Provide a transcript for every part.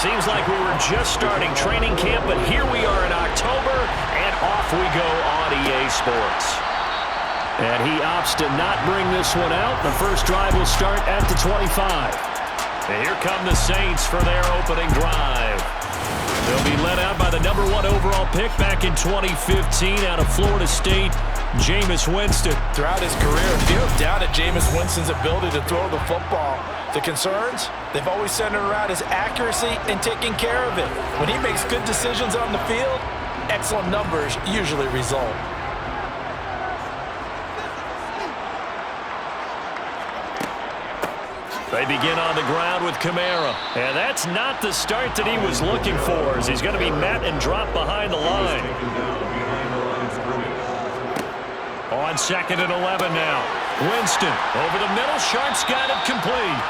Seems like we were just starting training camp, but here we are in October, and off we go on EA Sports. And he opts to not bring this one out. The first drive will start at the 25. And here come the Saints for their opening drive. They'll be led out by the #1 overall pick back in 2015 out of Florida State, Jameis Winston. Throughout his career, people doubted Jameis Winston's ability to throw the football. The concerns, they've always centered around his accuracy and taking care of it. When he makes good decisions on the field, excellent numbers usually result. They begin on the ground with Kamara. And that's not the start that he was looking for, as he's going to be met and dropped behind the line. On 2nd and 11 now. Winston over the middle. Sharp's got it complete.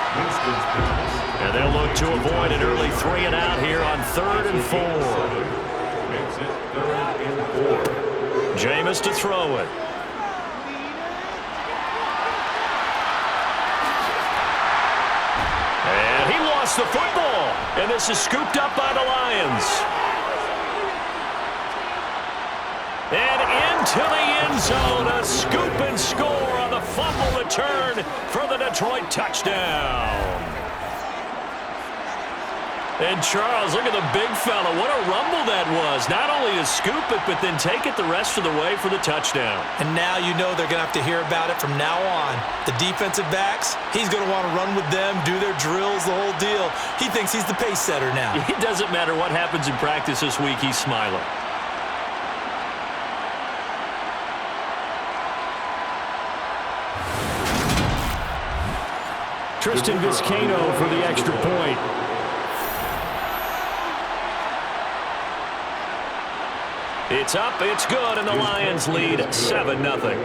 And they'll look to avoid an early 3 and out here on 3rd and 4. Jameis to throw it. And he lost the football. And this is scooped up by the Lions. And into the end zone, a scoop and score on the fumble return for the Detroit touchdown. And Charles, look at the big fella. What a rumble that was. Not only to scoop it, but then take it the rest of the way for the touchdown. And now you know they're going to have to hear about it from now on. The defensive backs, he's going to want to run with them, do their drills, the whole deal. He thinks he's the pace setter now. It doesn't matter what happens in practice this week, he's smiling. Tristan Vizcaino for the extra point. It's up, it's good, and the Lions lead 7-0.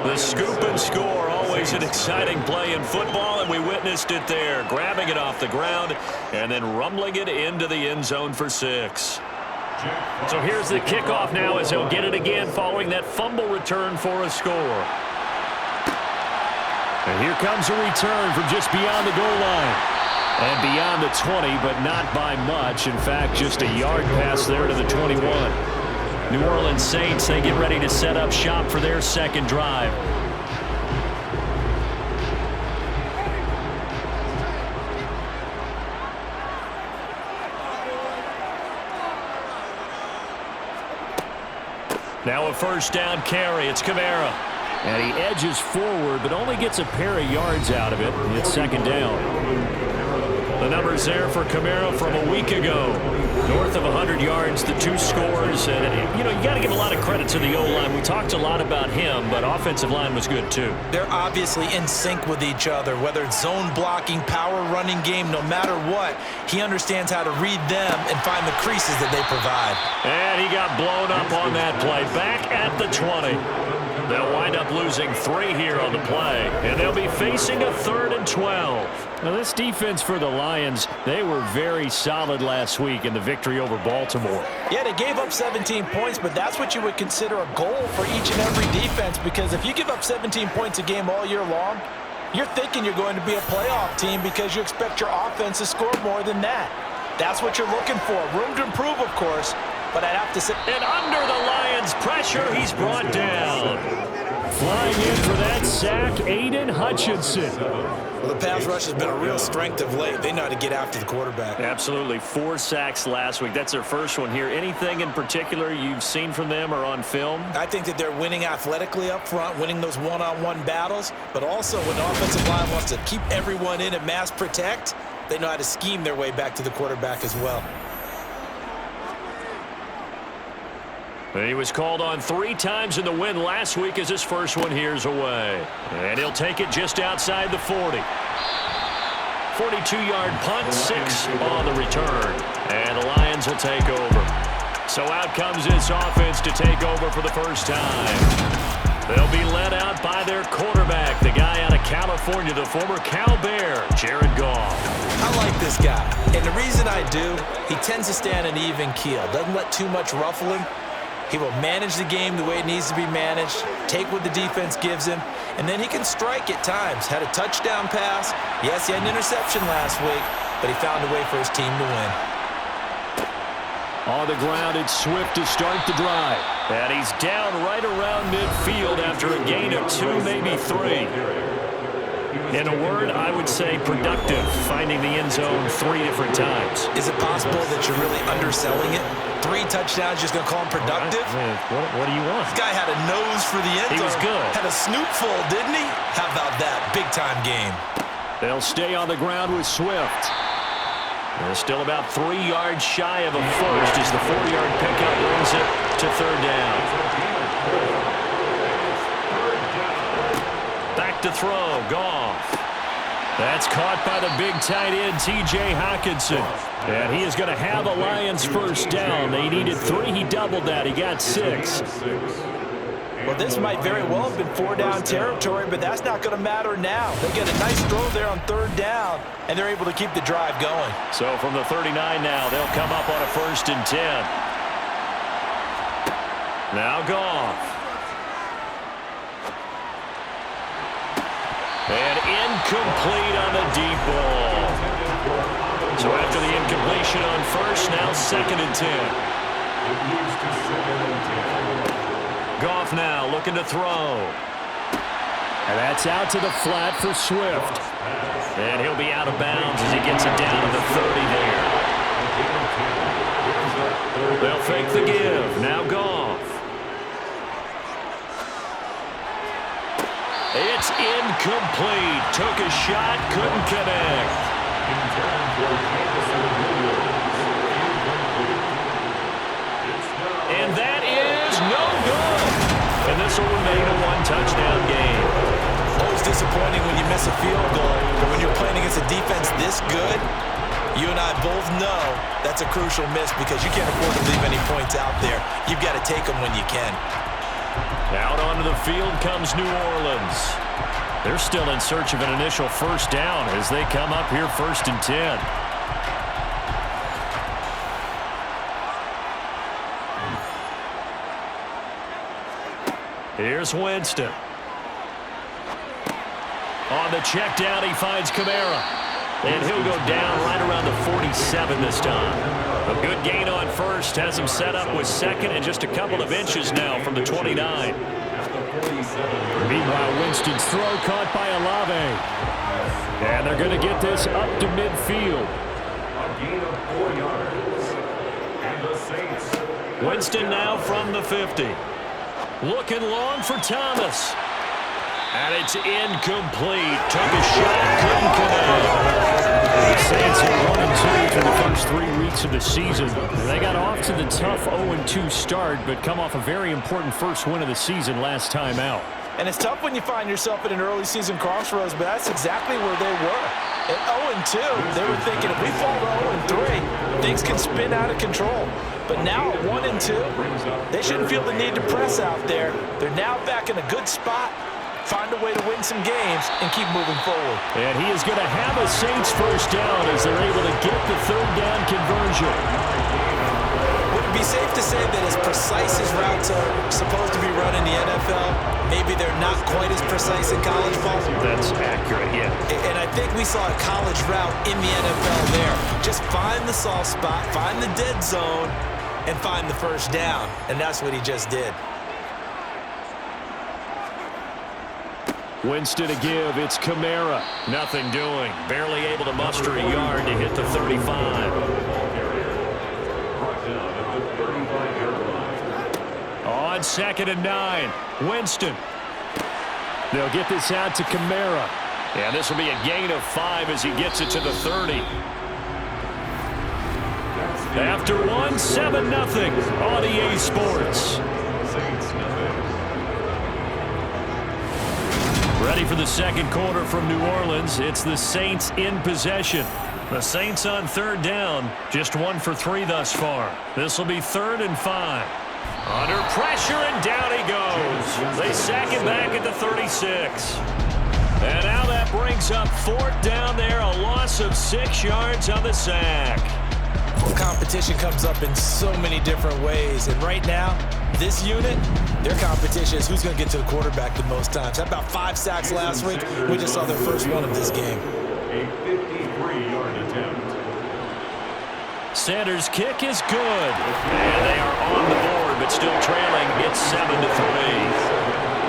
The scoop and score, always an exciting play in football, and we witnessed it there, grabbing it off the ground and then rumbling it into the end zone for 6. So here's the kickoff now as he'll get it again following that fumble return for a score. And here comes a return from just beyond the goal line. And beyond the 20, but not by much. In fact, just a yard pass there to the 21. New Orleans Saints, they get ready to set up shop for their second drive. Now a first down carry. It's Kamara. And he edges forward, but only gets a pair of yards out of it. It's 2nd down. The numbers there for Kamara from a week ago. North of 100 yards, the 2 scores. And, you know, you got to give a lot of credit to the O-line. We talked a lot about him, but offensive line was good, too. They're obviously in sync with each other, whether it's zone blocking, power running game, no matter what. He understands how to read them and find the creases that they provide. And he got blown up on that play. Back at the 20. They'll wind up losing 3 here on the play, and they'll be facing a 3rd and 12. Now, this defense for the Lions, they were very solid last week in the victory over Baltimore. Yeah, they gave up 17 points, but that's what you would consider a goal for each and every defense, because if you give up 17 points a game all year long, you're thinking you're going to be a playoff team because you expect your offense to score more than that. That's what you're looking for. Room to improve, of course, but I'd have to say. And under the Lions' pressure, he's brought down. Flying in for that sack, Aiden Hutchinson. Well, the pass rush has been a real strength of late. They know how to get after the quarterback. Absolutely. 4 sacks last week. That's their first one here. Anything in particular you've seen from them or on film? I think that they're winning athletically up front, winning those one-on-one battles, but also when the offensive line wants to keep everyone in and mass protect, they know how to scheme their way back to the quarterback as well. He was called on 3 times in the win last week as his first one here's away. And he'll take it just outside the 40. 42-yard punt, 6 on the return. And the Lions will take over. So out comes this offense to take over for the first time. They'll be led out by their quarterback, the guy out of California, the former Cal Bear, Jared Goff. I like this guy. And the reason I do, he tends to stay on an even keel. Doesn't let too much ruffling. He will manage the game the way it needs to be managed, take what the defense gives him, and then he can strike at times. Had a touchdown pass. Yes, he had an interception last week, but he found a way for his team to win. On the ground, it's Swift to start the drive. And he's down right around midfield after a gain of 2, maybe 3. In a word, I would say productive, finding the end zone 3 different times. Is it possible that you're really underselling it? 3 touchdowns, just going to call him productive? What do you want? This guy had a nose for the end zone. He was good. Had a snoot full, didn't he? How about that? Big-time game. They'll stay on the ground with Swift. They're still about 3 yards shy of a first as the 4-yard pickup brings it to 3rd down. Back to throw, Goff. That's caught by the big tight end, T.J. Hockenson. And he is going to have a Lions first down. They needed 3. He doubled that. He got 6. Well, this might very well have been 4-down territory, but that's not going to matter now. They get a nice throw there on 3rd down, and they're able to keep the drive going. So from the 39 now, they'll come up on a 1st and 10. Now Goff. And incomplete on the deep ball. So after the incompletion on 1st, now 2nd and 10. Goff now looking to throw. And that's out to the flat for Swift. And he'll be out of bounds as he gets it down to the 30 there. They'll fake the give. Now Goff. It's incomplete. Took a shot, couldn't connect. And that is no good. And this will remain a 1-touchdown game. Always disappointing when you miss a field goal, but when you're playing against a defense this good, you and I both know that's a crucial miss because you can't afford to leave any points out there. You've got to take them when you can. Out onto the field comes New Orleans. They're still in search of an initial first down as they come up here 1st and 10. Here's Winston. On the check down, he finds Kamara. And he'll go down right around the 47 this time. A good gain on 1st has him set up with 2nd and just a couple of inches now from the 29. Meanwhile, Winston's throw caught by Olave. And they're going to get this up to midfield. A gain of 4 yards. And the Saints. Winston now from the 50. Looking long for Thomas. And it's incomplete. Took a shot, couldn't connect. The Saints are 1-2 through the first 3 weeks of the season. They got off to the tough 0-2 start, but come off a very important first win of the season last time out. And it's tough when you find yourself at an early season crossroads, but that's exactly where they were. At 0-2, they were thinking if we fall to 0-3, things can spin out of control. But now at 1-2, they shouldn't feel the need to press out there. They're now back in a good spot. Find a way to win some games and keep moving forward. And he is going to have a Saints first down as they're able to get the 3rd down conversion. Would it be safe to say that as precise as routes are supposed to be run in the NFL, maybe they're not quite as precise in college ball? That's accurate, yeah. And I think we saw a college route in the NFL there. Just find the soft spot, find the dead zone, and find the first down. And that's what he just did. Winston to give. It's Kamara. Nothing doing. Barely able to muster a yard to hit the 35. On 2nd and 9. Winston. They'll get this out to Kamara. And this will be a gain of 5 as he gets it to the 30. After 1, 7-0 on EA Sports. Ready for the second quarter from New Orleans. It's the Saints in possession. The Saints on 3rd down. Just 1 for 3 thus far. This will be 3rd and 5. Under pressure, and down he goes. They sack him back at the 36. And now that brings up 4th down there. A loss of 6 yards on the sack. Well, competition comes up in so many different ways. And right now, this unit, their competition is who's going to get to the quarterback the most times. Had about 5 sacks last week. We just saw their first one of this game. A 53-yard attempt. Center's kick is good. And they are on the board, but still trailing. It's 7-3.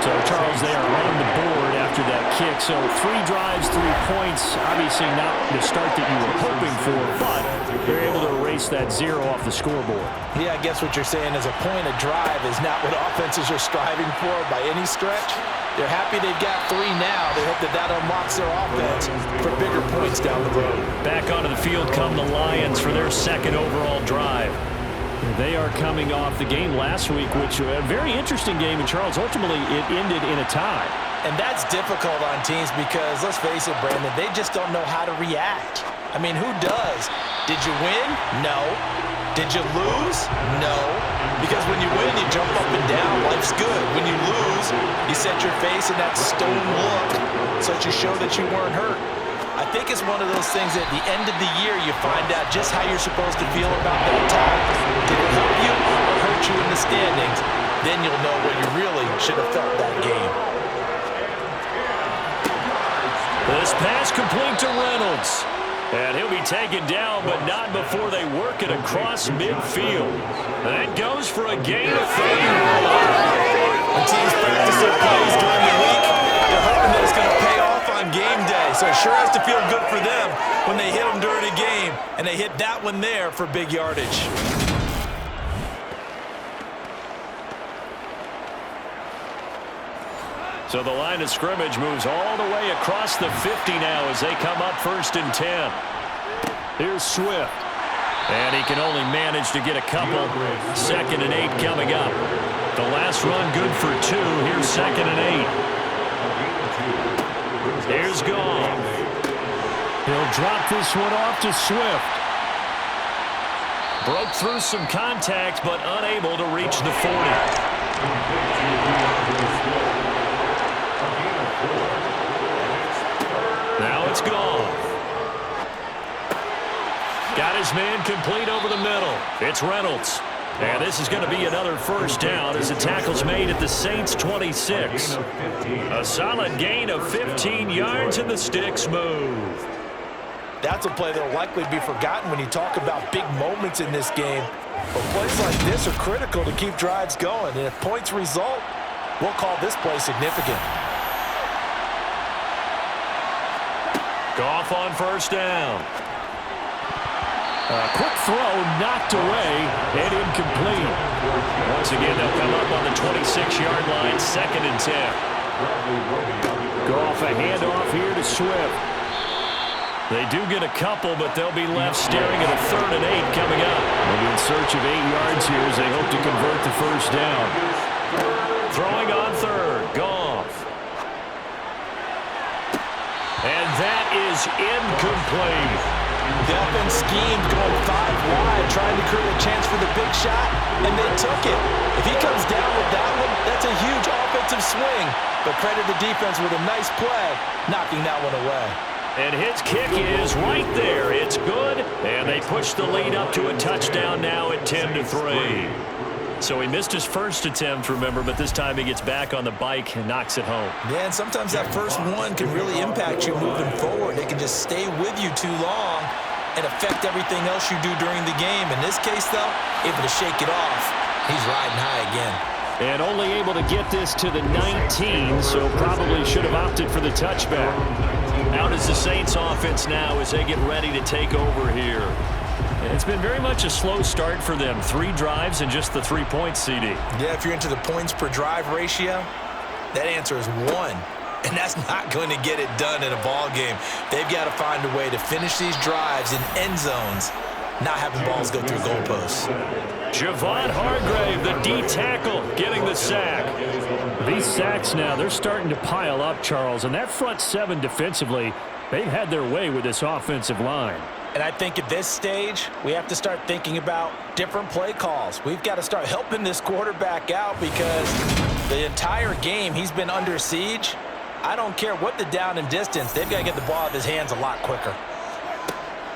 So, Charles, they are on the board after that kick. So 3 drives, 3 points. Obviously not the start that you were hoping for, but they're able to erase that 0 off the scoreboard. Yeah, I guess what you're saying is a point a drive is not what offenses are striving for by any stretch. They're happy they've got 3 now. They hope that that unlocks their offense for bigger points down the road. Back onto the field come the Lions for their 2nd overall drive. They are coming off the game last week, which was a very interesting game, and Charles, ultimately it ended in a tie. And that's difficult on teams because, let's face it, Brandon, they just don't know how to react. I mean, who does? Did you win? No. Did you lose? No. Because when you win, you jump up and down. Life's good. When you lose, you set your face in that stone look so that you show that you weren't hurt. I think it's one of those things that at the end of the year you find out just how you're supposed to feel about that tie. Did it help you or hurt you in the standings? Then you'll know where you really should have felt that game. This pass complete to Reynolds. And he'll be taken down, but not before they work it across midfield. That goes for a gain of 30. When teams practice their plays during the week, they're hoping that it's going to pay off on game day. So it sure has to feel good for them when they hit them during a game, and they hit that one there for big yardage. So the line of scrimmage moves all the way across the 50 now as they come up 1st and 10. Here's Swift. And he can only manage to get a couple. 2nd and 8 coming up. The last run good for 2. Here's 2nd and 8. Here's Goff. He'll drop this one off to Swift. Broke through some contact, but unable to reach the 40. Now it's Goff. Got his man complete over the middle. It's Reynolds. And this is going to be another 1st down as the tackle's made at the Saints' 26. A solid gain of 15 yards and the sticks move. That's a play that will likely be forgotten when you talk about big moments in this game. But plays like this are critical to keep drives going. And if points result, we'll call this play significant. Goff on 1st down. A quick throw knocked away and incomplete. Once again, they'll come up on the 26-yard line, 2nd and 10. Goff a handoff here to Swift. They do get a couple, but they'll be left staring at a 3rd and 8 coming up. They'll be in search of 8 yards here as they hope to convert the 1st down. Throwing on 3rd, Goff. And that is incomplete. The offense schemed going 5 wide, trying to create a chance for the big shot, and they took it. If he comes down with that one, that's a huge offensive swing. But credit the defense with a nice play, knocking that one away. And his kick is right there. It's good, and they push the lead up to a touchdown now at 10-3. So he missed his 1st attempt, remember, but this time he gets back on the bike and knocks it home. Yeah, and sometimes that first one can really impact you moving forward. It can just stay with you too long and affect everything else you do during the game. In this case, though, able to shake it off. He's riding high again. And only able to get this to the 19, so probably should have opted for the touchback. Out is the Saints offense now as they get ready to take over here. It's been very much a slow start for them. 3 drives and just the 3 points, CD. Yeah, if you're into the points per drive ratio, that answer is 1. And that's not going to get it done in a ball game. They've got to find a way to finish these drives in end zones, not having balls go through goalposts. Javon Hargrave, the D tackle, getting the sack. These sacks now, they're starting to pile up, Charles. And that front 7 defensively, they've had their way with this offensive line. And I think at this stage, we have to start thinking about different play calls. We've got to start helping this quarterback out because the entire game he's been under siege. I don't care what the down and distance. They've got to get the ball out of his hands a lot quicker.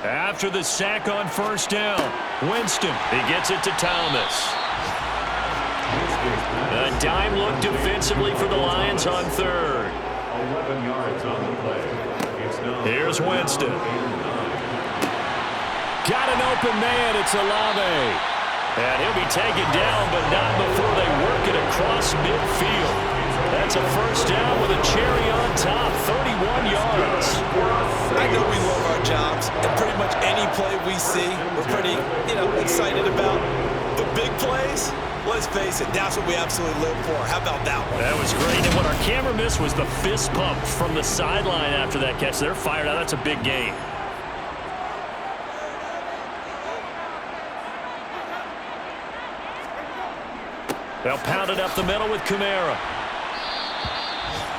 After the sack on 1st down, Winston, he gets it to Thomas. A dime look defensively for the Lions on 3rd. 11 yards on the play. Here's Winston. Got an open man. It's Olave. And he'll be taken down, but not before they work it across midfield. That's a first down with a cherry on top, 31 yards. I know we love our jobs, and pretty much any play we see, we're pretty, excited about. But big plays, let's face it, that's what we absolutely live for. How about that one? That was great, and what our camera missed was the fist pump from the sideline after that catch. They're fired out. That's a big gain. They'll pound it up the middle with Kamara.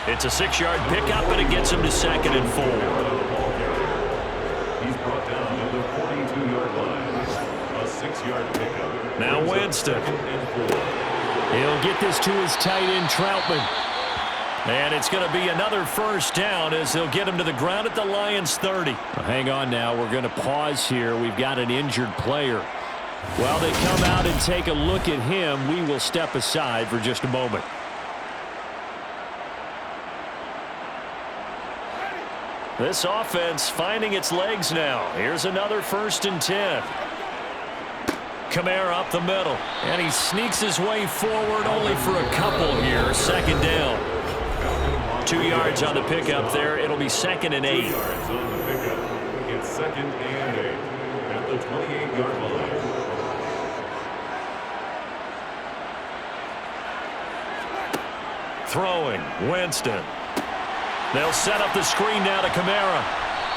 It's a 6-yard pickup, and it gets him to 2nd and 4. He's brought down at the 42-yard line. A 6-yard pickup. Now Winston. He'll get this to his tight end, Troutman. And it's going to be another first down as they'll get him to the ground at the Lions' 30. Well, hang on now. We're going to pause here. We've got an injured player. While they come out and take a look at him, we will step aside for just a moment. This offense finding its legs now. Here's another 1st and 10. Kamara up the middle, and he sneaks his way forward only for a couple here. 2nd down. 2 yards on the pickup there. It'll be 2nd and 8. 2 yards on the pickup. It's 2nd and 8 at the 28-yard line. Throwing, Winston. They'll set up the screen now to Kamara.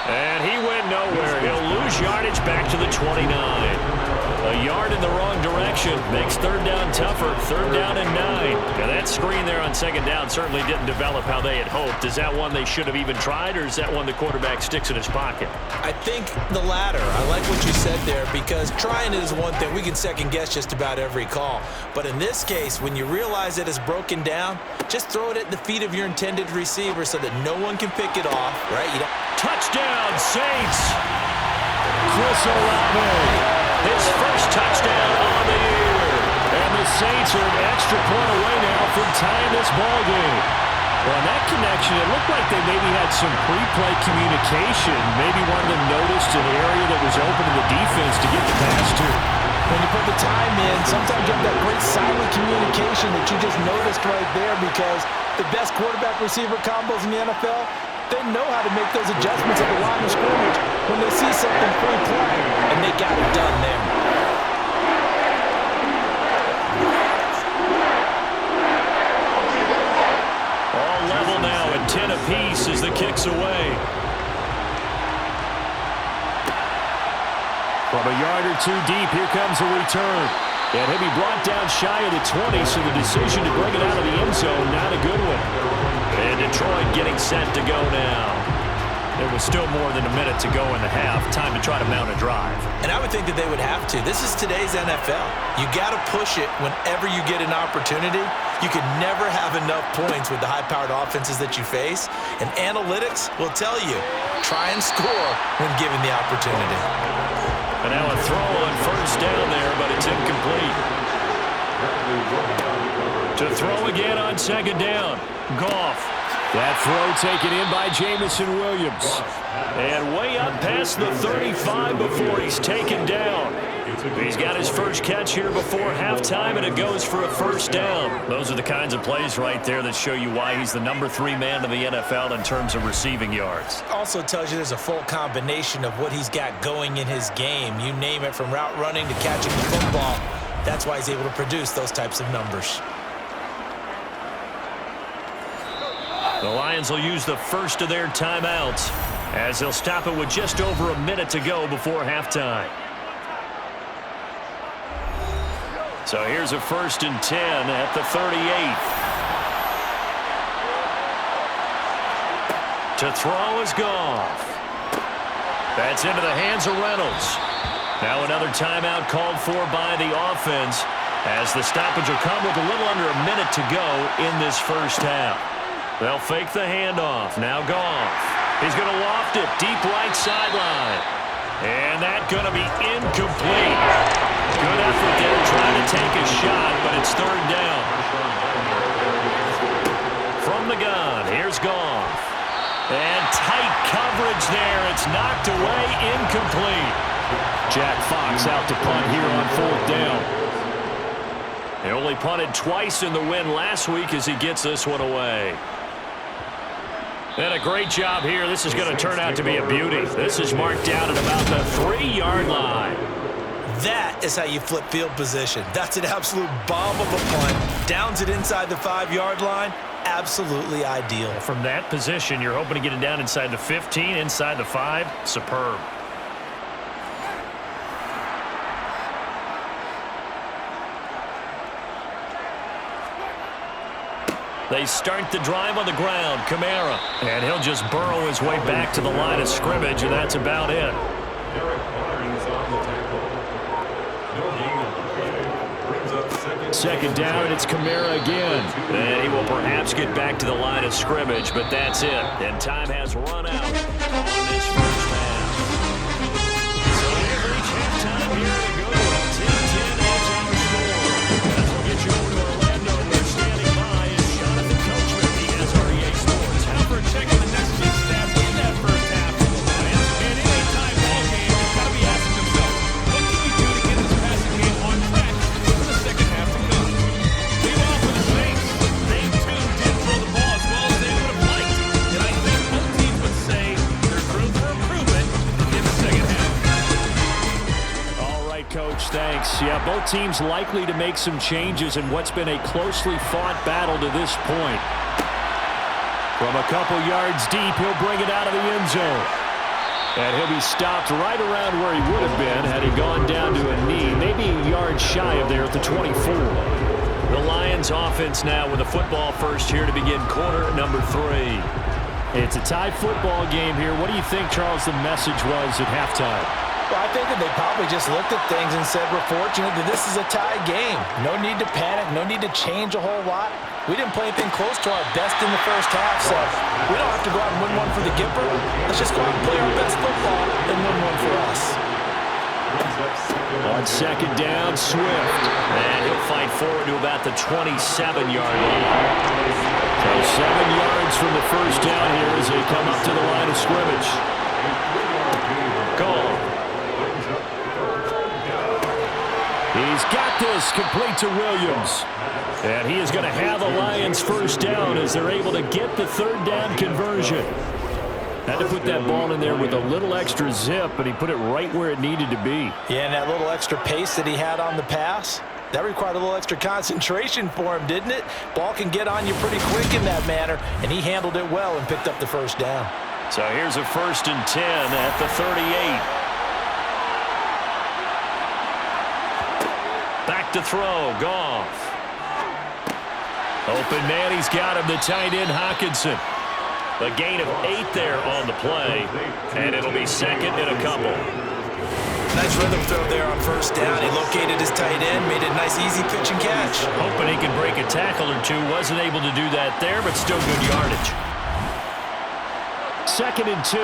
And he went nowhere. He'll lose yardage back to the 29. A yard in the wrong direction makes 3rd down tougher. 3rd down and 9. Now that screen there on 2nd down certainly didn't develop how they had hoped. Is that one they should have even tried, or is that one the quarterback sticks in his pocket? I think the latter. I like what you said there, because trying it is one thing. We can second guess just about every call. But in this case, when you realize it is broken down, just throw it at the feet of your intended receiver so that no one can pick it off, right? Touchdown, Saints! Chris Olave. His first touchdown on the year. And the Saints are an extra point away now from tying this ball game. Well, that connection, it looked like they maybe had some pre-play communication. Maybe one of them noticed an area that was open to the defense to get the pass to. When you put the time in, sometimes you have that great silent communication that you just noticed right there, because the best quarterback-receiver combos in the NFL, they know how to make those adjustments at the line of scrimmage when they see something pre-play, and they got it done there. All level now at 10 apiece as the kick's away. From a yard or two deep, here comes a return. And he'll be brought down shy of the 20, so the decision to bring it out of the end zone, not a good one. And Detroit getting set to go now. There was still more than a minute to go in the half. Time to try to mount a drive. And I would think that they would have to. This is today's NFL. You got to push it whenever you get an opportunity. You can never have enough points with the high-powered offenses that you face. And analytics will tell you, try and score when given the opportunity. And now a throw on 1st down there, but it's incomplete. To throw again on 2nd down. Goff. That throw taken in by Jamison Williams. And way up past the 35 before he's taken down. He's got his first catch here before halftime, and it goes for a 1st down. Those are the kinds of plays right there that show you why he's the number 3 man in the NFL in terms of receiving yards. Also tells you there's a full combination of what he's got going in his game. You name it, from route running to catching the football. That's why he's able to produce those types of numbers. The Lions will use the first of their timeouts as they'll stop it with just over a minute to go before halftime. So here's a 1st and 10 at the 38. To throw is Goff. That's into the hands of Reynolds. Now another timeout called for by the offense as the stoppage will come with a little under a minute to go in this first half. They'll fake the handoff. Now Goff. He's going to loft it deep right sideline. And that's going to be incomplete. Good effort there trying to take a shot, but it's 3rd down. From the gun, here's Goff. And tight coverage there. It's knocked away, incomplete. Jack Fox out to punt here on 4th down. He only punted twice in the win last week as he gets this one away. And a great job here. This is going to turn out to be a beauty. This is marked down at about the 3-yard line. That is how you flip field position. That's an absolute bomb of a punt. Downs it inside the 5-yard line. Absolutely ideal. From that position, you're hoping to get it down inside the 15, inside the 5. Superb. They start the drive on the ground. Kamara. And he'll just burrow his way back to the line of scrimmage, and that's about it. Second down, and it's Kamara again. And he will perhaps get back to the line of scrimmage, but that's it. And time has run out on this first half. So we've reached halftime here at a good one. 10-10 is our score. As we'll get you over to Orlando, where standing by is Jonathan Coachman. He has our EA Sports. Albert checking the next week's stats in that first half for the Lions. And in a tie ball game, they've got to be asking themselves, what can we do to get this passing game on track for the second half to come? Lead off with the Saints. They, too, did throw the ball as well as they would have liked. And I think both teams would say there's room for improvement in the second half. All right, Coach, thanks. Yeah, both teams likely to make some changes in what's been a closely fought battle to this point. From a couple yards deep, he'll bring it out of the end zone. And he'll be stopped right around where he would have been had he gone down to a knee, maybe a yard shy of there at the 24. The Lions offense now with a football first here to begin quarter number 3. It's a tie football game here. What do you think, Charles, the message was at halftime? Well, I think that they probably just looked at things and said, we're fortunate that this is a tie game. No need to panic, no need to change a whole lot. We didn't play anything close to our best in the first half, so we don't have to go out and win one for the Gipper. Let's just go out and play our best football and win one for us. On second down, Swift. And he'll fight forward to about the 27-yard line. So 7 yards from the first down here as they come up to the line of scrimmage. Goal. He's got this complete to Williams. And he is going to have the Lions first down as they're able to get the third down conversion. Had to put that ball in there with a little extra zip, but he put it right where it needed to be. Yeah, and that little extra pace that he had on the pass, that required a little extra concentration for him, didn't it? Ball can get on you pretty quick in that manner, and he handled it well and picked up the first down. So here's a 1st and 10 at the 38. Back to throw, Goff. Open man, he's got him, the tight end, Hockenson. A gain of 8 there on the play, and it'll be second and a couple. Nice rhythm throw there on first down. He located his tight end, made it a nice, easy pitch and catch. Hoping he could break a tackle or two. Wasn't able to do that there, but still good yardage. 2nd and 2.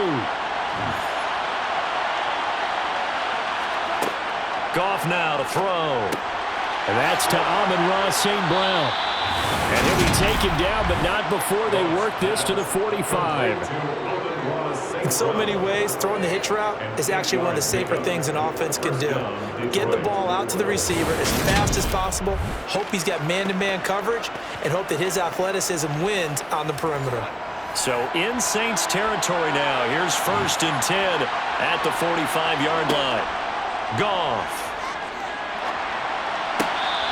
Goff now to throw. And that's to Amon-Ra St. Brown. And he'll be taken down, but not before they work this to the 45. In so many ways, throwing the hitch route is actually one of the safer things an offense can do. Get the ball out to the receiver as fast as possible, hope he's got man-to-man coverage, and hope that his athleticism wins on the perimeter. So in Saints territory now, here's 1st and 10 at the 45-yard line. Goff.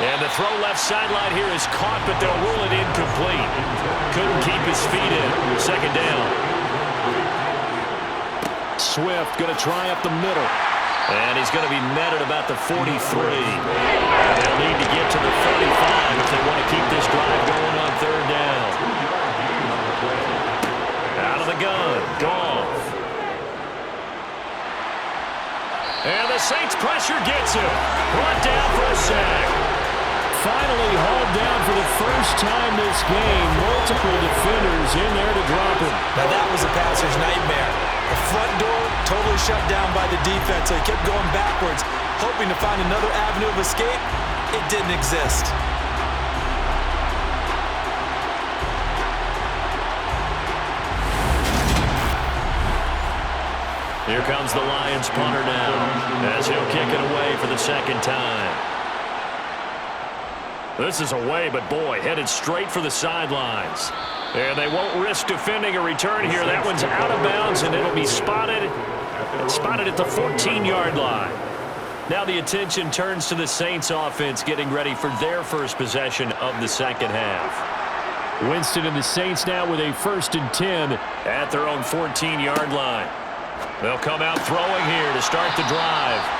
And the throw left sideline here is caught, but they'll rule it incomplete. Couldn't keep his feet in. 2nd down. Swift going to try up the middle. And he's going to be met at about the 43. And they'll need to get to the 35 if they want to keep this drive going on 3rd down. Out of the gun, Goff. And the Saints pressure gets him. Brought down for a sack. Finally hauled down for the first time this game. Multiple defenders in there to drop him. Now that was a passer's nightmare. The front door totally shut down by the defense, so he kept going backwards, hoping to find another avenue of escape. It didn't exist. Here comes the Lions punter now, as he'll the second time. This is away, but boy, headed straight for the sidelines. And they won't risk defending a return here. That one's out of bounds, and it'll be spotted at the 14-yard line. Now the attention turns to the Saints offense getting ready for their first possession of the second half. Winston and the Saints now with a 1st and 10 at their own 14-yard line. They'll come out throwing here to start the drive.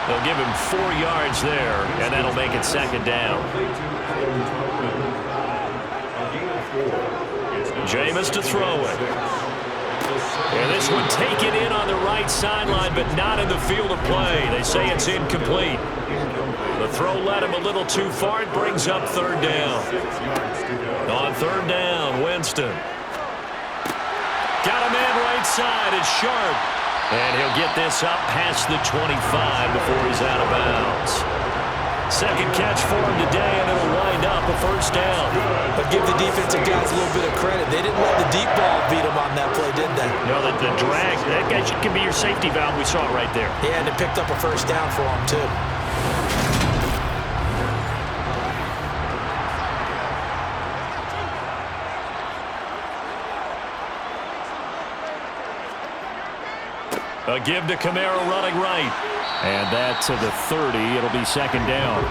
They'll give him 4 yards there, and that'll make it second down. Jameis to throw it. And this one taken in on the right sideline, but not in the field of play. They say it's incomplete. The throw led him a little too far. It brings up 3rd down. On 3rd down, Winston. Got a man right side. It's Sharp. And he'll get this up past the 25 before he's out of bounds. Second catch for him today, and it'll wind up a 1st down. But give the defensive guys a little bit of credit. They didn't let the deep ball beat them on that play, did they? No, the drag, that guy can be your safety valve. We saw it right there. Yeah, and it picked up a 1st down for him, too. A give to Kamara running right. And that to the 30. It'll be second down.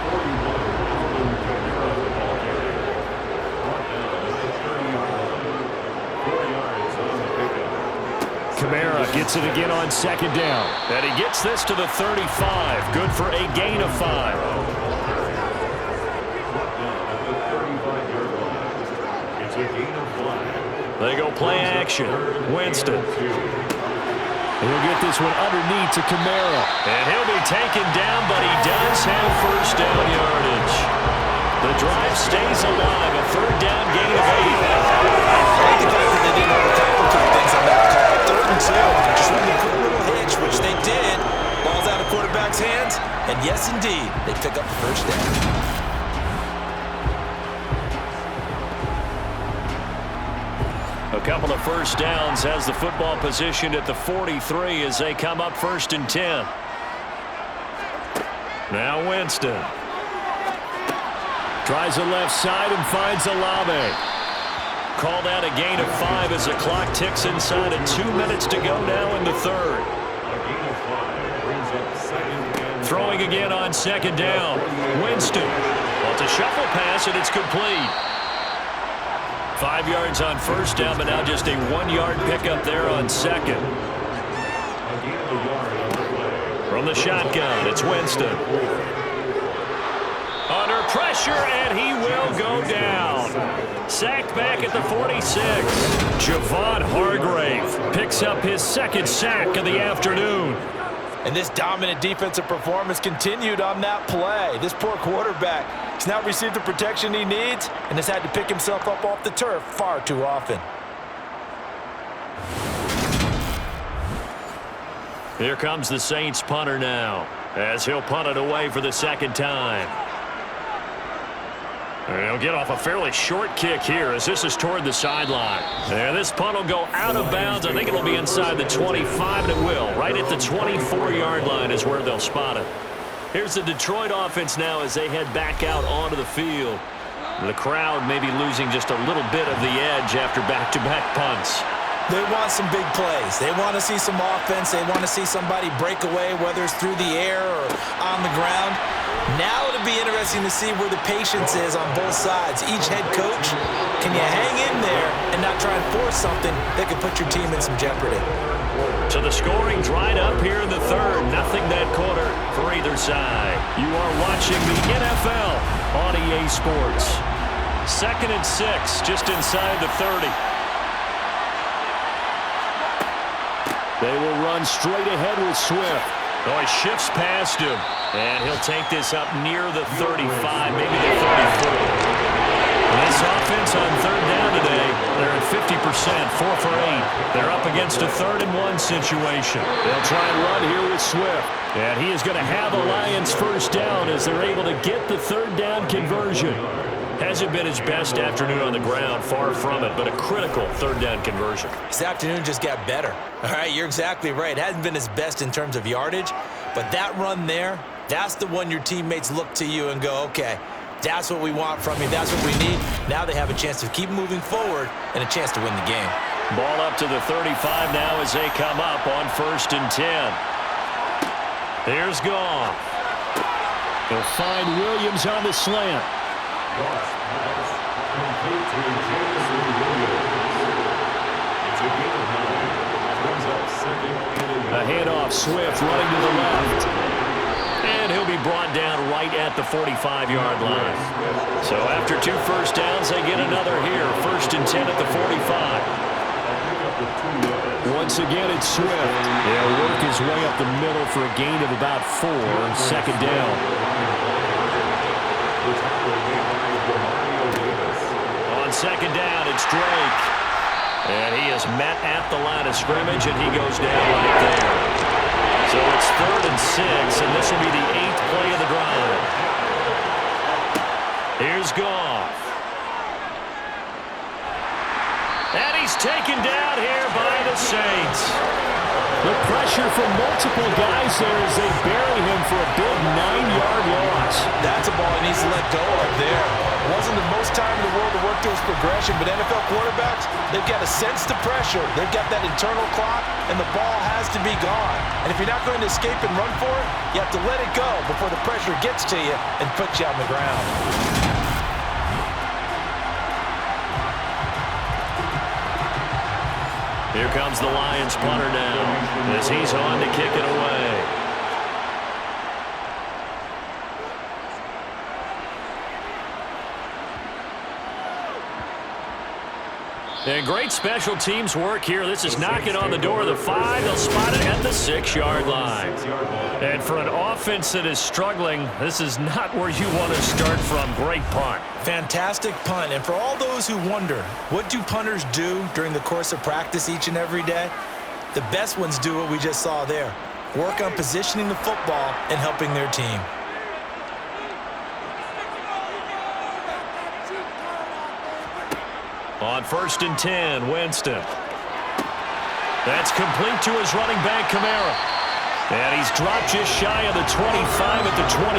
Kamara gets it again on second down. And he gets this to the 35. Good for a gain of 5. They go play action. Winston. He'll get this one underneath to Kamara. And he'll be taken down, but he does have 1st down yardage. The drive stays alive. A 3rd down gain of 8. I like the fact that they didn't overcomplicate things on that call. 3rd and 2. Just let me put a little hitch, which they did. Ball's out of quarterback's hands. And yes, indeed, they pick up the 1st down. A couple of 1st downs has the football positioned at the 43 as they come up 1st and 10. Now Winston. Tries the left side and finds Olave. Called out a gain of 5 as the clock ticks inside of 2 minutes to go now in the 3rd. Throwing again on second down. Winston. Well, it's a shuffle pass and it's complete. 5 yards on 1st down, but now just a 1-yard pickup there on 2nd. From the shotgun, it's Winston. Under pressure, and he will go down. Sacked back at the 46. Javon Hargrave picks up his 2nd sack of the afternoon. And this dominant defensive performance continued on that play. This poor quarterback has now received the protection he needs and has had to pick himself up off the turf far too often. Here comes the Saints punter now as he'll punt it away for the 2nd time. And he'll get off a fairly short kick here as this is toward the sideline. And this punt will go out of bounds. I think it'll be inside the 25, and it will. Right at the 24-yard line is where they'll spot it. Here's the Detroit offense now as they head back out onto the field. The crowd may be losing just a little bit of the edge after back-to-back punts. They want some big plays. They want to see some offense. They want to see somebody break away, whether it's through the air or on the ground. Now it'll be interesting to see where the patience is on both sides. Each head coach, can you hang in there and not try and force something that could put your team in some jeopardy? So the scoring dried up here in the 3rd. Nothing that quarter for either side. You are watching the NFL on EA Sports. 2nd and 6, just inside the 30. They will run straight ahead with Swift. Oh, he shifts past him. And he'll take this up near the 35, maybe the 34. This offense on 3rd down today, they're at 50%, 4 for 8. They're up against a 3rd and 1 situation. They'll try and run here with Swift. And he is going to have a Lions 1st down as they're able to get the 3rd down conversion. Hasn't been his best afternoon on the ground, far from it, but a critical 3rd down conversion. His afternoon just got better. All right, you're exactly right. It hasn't been his best in terms of yardage, but that run there That's the one your teammates look to you and go, okay, that's what we want from you. That's what we need. Now they have a chance to keep moving forward and a chance to win the game. Ball up to the 35 now as they come up on 1st and 10. Here's Goff. He'll find Williams on the slant. Complete to Jameson Williams. It's a gain of 9. Brings up 2nd and 11. A handoff, Swift running to the left. And he'll be brought down right at the 45-yard line. So after 2 first downs, they get another here. 1st and 10 at the 45. Once again, it's Swift. He'll work his way up the middle for a gain of about 4. 2nd down. On 2nd down, it's Drake. And he is met at the line of scrimmage, and he goes down right there. So it's 3rd and 6, and this will be the 8th play of the drive. Here's Goff. And he's taken down here by the Saints. The pressure from multiple guys there as they bury him for a big 9-yard loss. That's a ball he needs to let go of there. Wasn't the most time in the world to work to his progression, but NFL quarterbacks, they've got to sense the pressure. They've got that internal clock, and the ball has to be gone. And if you're not going to escape and run for it, you have to let it go before the pressure gets to you and puts you on the ground. Here comes the Lions punter now as he's on to kick it away. And great special teams work here. This is knocking on the door of the 5. They'll spot it at the 6-yard line. And for an offense that is struggling, this is not where you want to start from. Great punt. Fantastic punt. And for all those who wonder, what do punters do during the course of practice each and every day? The best ones do what we just saw there. Work on positioning the football and helping their team. On 1st and 10, Winston. That's complete to his running back, Kamara. And he's dropped just shy of the 25 at the 24.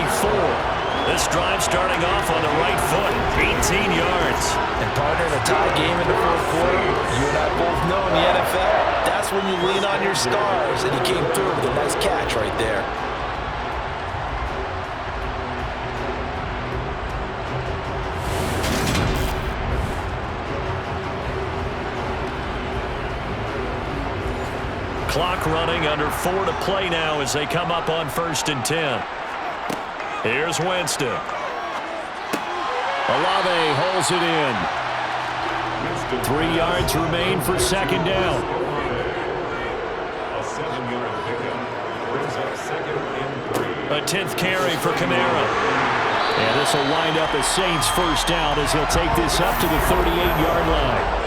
This drive starting off on the right foot, 18 yards. And partner, in a tie game in the 4th quarter, you and I both know in the NFL, that's when you lean on your stars, and he came through with a nice catch right there. Clock running, under 4 to play now as they come up on 1st and 10. Here's Winston. Olave holds it in. 3 yards remain for 2nd down. A 7-yard pickup brings up 2nd and 3. A 10th carry for Kamara. And this will wind up a Saints 1st down as he'll take this up to the 38-yard line.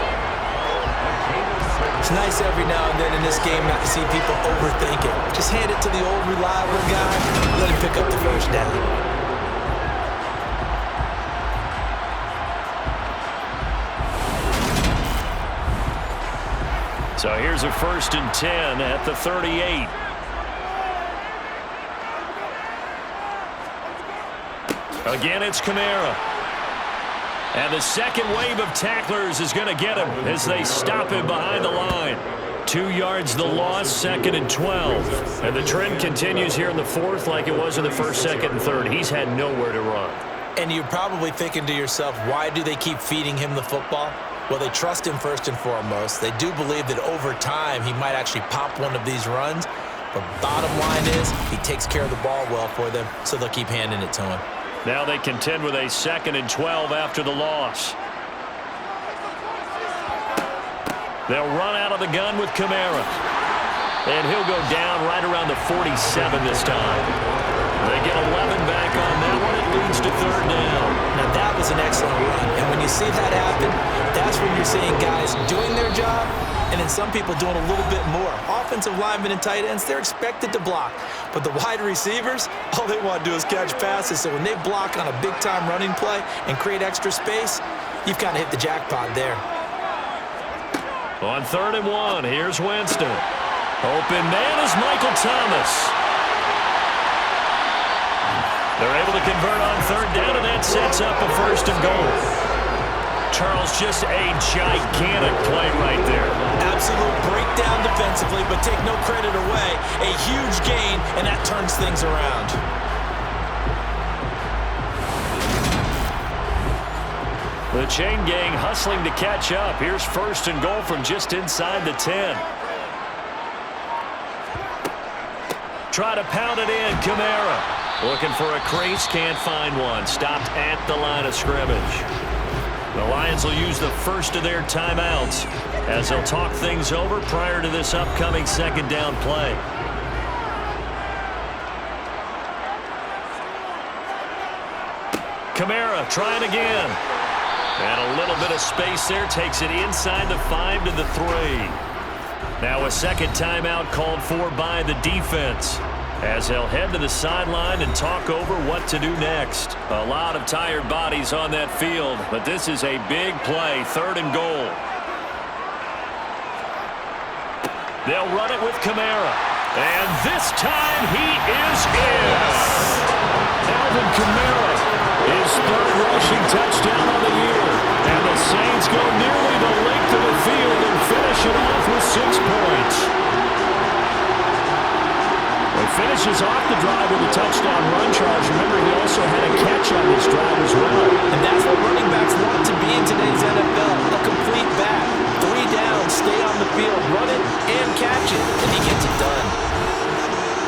It's nice every now and then in this game not to see people overthink it. Just hand it to the old reliable guy, let him pick up the 1st down. So here's a 1st and 10 at the 38. Again, it's Kamara. And the second wave of tacklers is going to get him as they stop him behind the line. 2 yards the loss, 2nd and 12. And the trend continues here in the 4th like it was in the 1st, 2nd, and 3rd. He's had nowhere to run. And you're probably thinking to yourself, why do they keep feeding him the football? Well, they trust him first and foremost. They do believe that over time he might actually pop one of these runs. But bottom line is he takes care of the ball well for them, so they'll keep handing it to him. Now they contend with a 2nd and 12 after the loss. They'll run out of the gun with Kamara. And he'll go down right around the 47 this time. They get 11 back on that one. It leads to 3rd down. Now that was an excellent run. And when you see that happen, that's when you're seeing guys doing their job and then some people doing a little bit more. Offensive linemen and tight ends, they're expected to block. But the wide receivers, all they want to do is catch passes. So when they block on a big-time running play and create extra space, you've kind of hit the jackpot there. On 3rd and 1, here's Winston. Open man is Michael Thomas. They're able to convert on third down, and that sets up a first and goal. Charles, just a gigantic play right there. Absolute breakdown defensively, but take no credit away. A huge gain, and that turns things around. The chain gang hustling to catch up. Here's first and goal from just inside the 10. Try to pound it in, Kamara. Looking for a crease, can't find one. Stopped at the line of scrimmage. The Lions will use the first of their timeouts as they'll talk things over prior to this upcoming second down play. Kamara trying again. And a little bit of space there, takes it inside the 5 to the 3. Now a second timeout called for by the defense as they'll head to the sideline and talk over what to do next. A lot of tired bodies on that field, but this is a big play, third and goal. They'll run it with Kamara. And this time he is in. Alvin Kamara, his third rushing touchdown on the year. And the Saints go nearly the length of the field and finish it off with 6 points. He finishes off the drive with a touchdown run, Charles. Remember, he also had a catch on this drive as well. And that's what running backs want to be in today's NFL. A complete back. 3 down, stay on the field, run it and catch it, and he gets it done.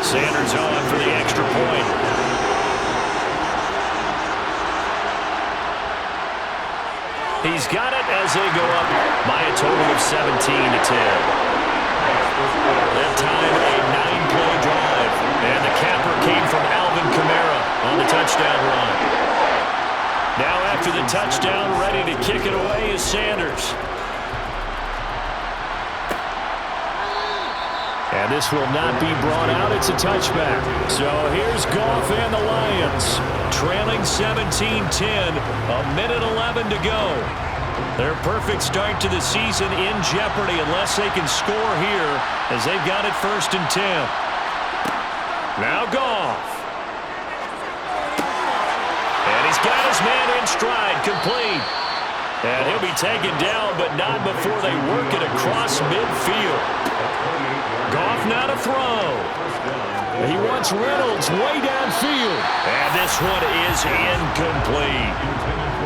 Sanders on for the extra point. He's got it as they go up by a total of 17-10. That time a 9-play drive. And the capper came from Alvin Kamara on the touchdown run. Now after the touchdown, ready to kick it away is Sanders. And this will not be brought out. It's a touchback. So here's Goff and the Lions. Trailing 17-10. A minute 11 to go. Their perfect start to the season in jeopardy unless they can score here as they've got it first and 10. Now Goff. And he's got his man in stride, complete. And he'll be taken down, but not before they work it across midfield. Goff now to throw. He wants Reynolds way downfield. And this one is incomplete.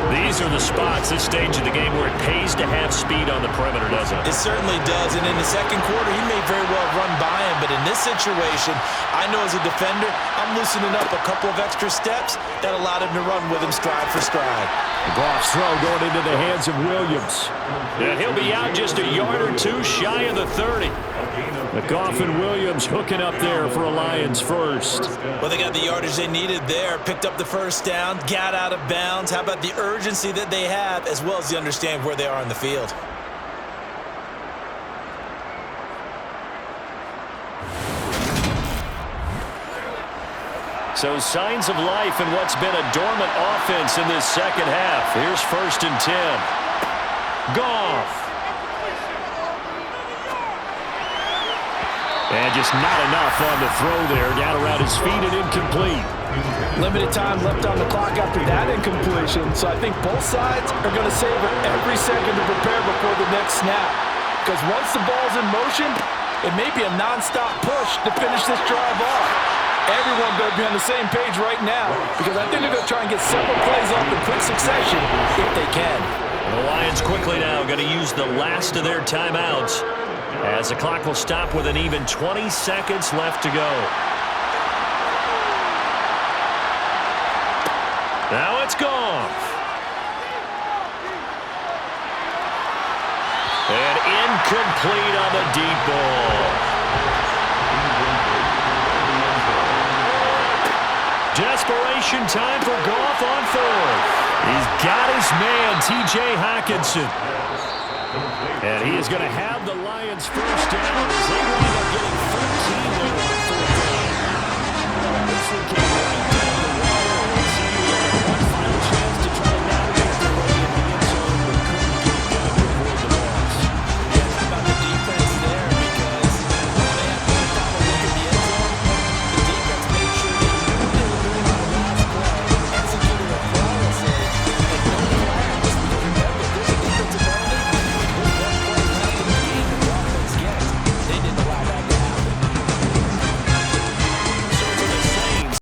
These are the spots, this stage of the game, where it pays to have speed on the perimeter, doesn't it? It certainly does, and in the second quarter, he may very well run by him, but in this situation, I know as a defender, I'm loosening up a couple of extra steps that allowed him to run with him stride for stride. Goff's throw going into the hands of Williams. And he'll be out just a yard or two shy of the 30. But Goff and Williams hooking up there for a Lions first. Well, they got the yardage they needed there, picked up the first down, got out of bounds. How about the urgency that they have, as well as the understanding where they are on the field? So signs of life in what's been a dormant offense in this second half. Here's first and 10. Goff. And just not enough on the throw there. Down around his feet and incomplete. Limited time left on the clock after that incompletion, so I think both sides are going to savor every second to prepare before the next snap. Because once the ball's in motion, it may be a non-stop push to finish this drive off. Everyone better be on the same page right now, because I think they're going to try and get several plays off in quick succession if they can. The Lions quickly now going to use the last of their timeouts as the clock will stop with an even 20 seconds left to go. Now it's Goff. And incomplete on the deep ball. Desperation time for Goff on fourth. He's got his man, T.J. Hockenson. And he is going to have the Lions first down as they